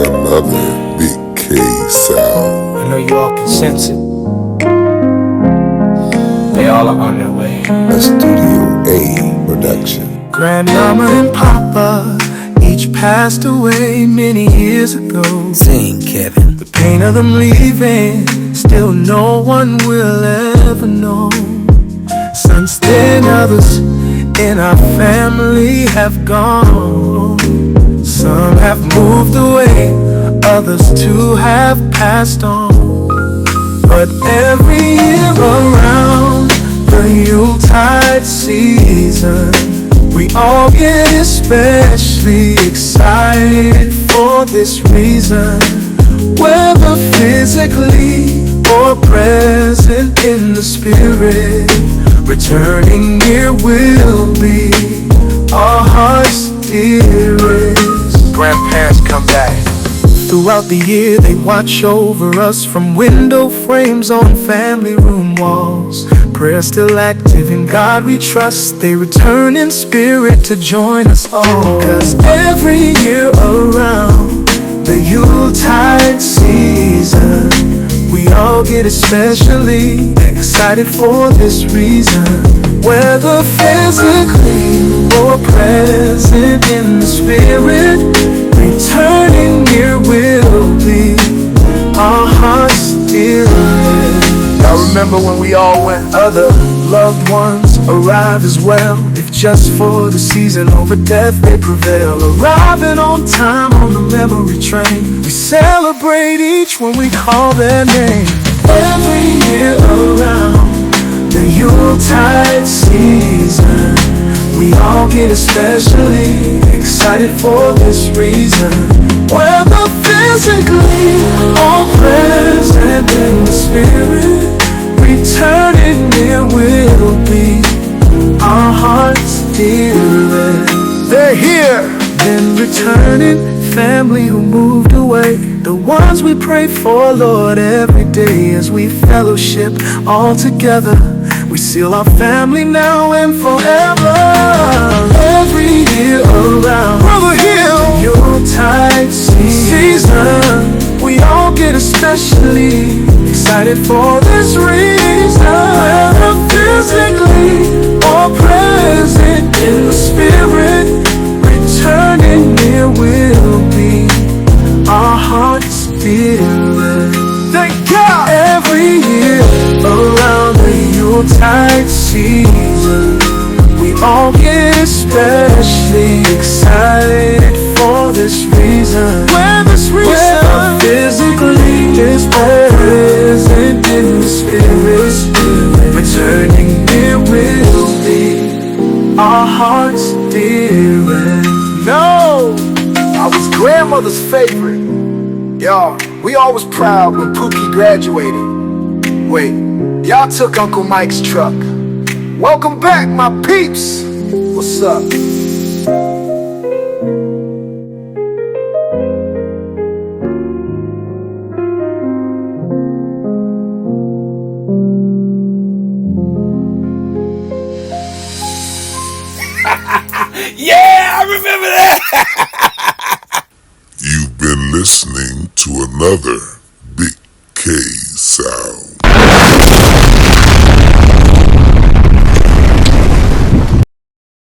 another BigK sound. I know you all can sense it. They all are on their way. A Studio A production. Grandmama and Papa each passed away many years ago. Sing, Kevin. The pain of them leaving, still no one will ever know. Since then others in our family have gone. Some have moved away, others too have passed on. But every year around the Yuletide season, we all get especially excited for this reason. Whether physically or present in the spirit, returning near will be our heart's dearest. Grandparents come back. Throughout the year they watch over us from window frames on family room walls. Prayer still active, in God we trust. They return in spirit to join us all. 'Cause every year around the Yuletide season, we all get especially excited for this reason. Whether physically or present in the spirit, returning near will be our heart's dearest. Y'all remember when we all went? Other loved ones arrive as well, if just for the season. Over death they prevail, arriving on time on the memory train. We celebrate each when we call their name. Every year around the Yuletide season, we all get especially excited for this reason. Whether physically or present in the spirit, returning near will be our heart's dearest. They're here. Then returning family who moved away, the ones we pray for, Lord, every day as we fellowship all together. We seal our family now and forever. Every year around Brother Hill, Yuletide season, we all get especially excited for this reason. Whether physically or present in the spirit, returning near will be our heart's dearest. thank God. Every year around the Yuletide season, we all get especially excited for this reason. Whether physically is present in the spirit, returning near will be our heart's dearest. No, I was grandmother's favorite. Y'all, we always proud when Pookie graduated. Wait, y'all took Uncle Mike's truck. Welcome back, my peeps. What's up? Yeah, I remember that. You've been listening to another BigK sound.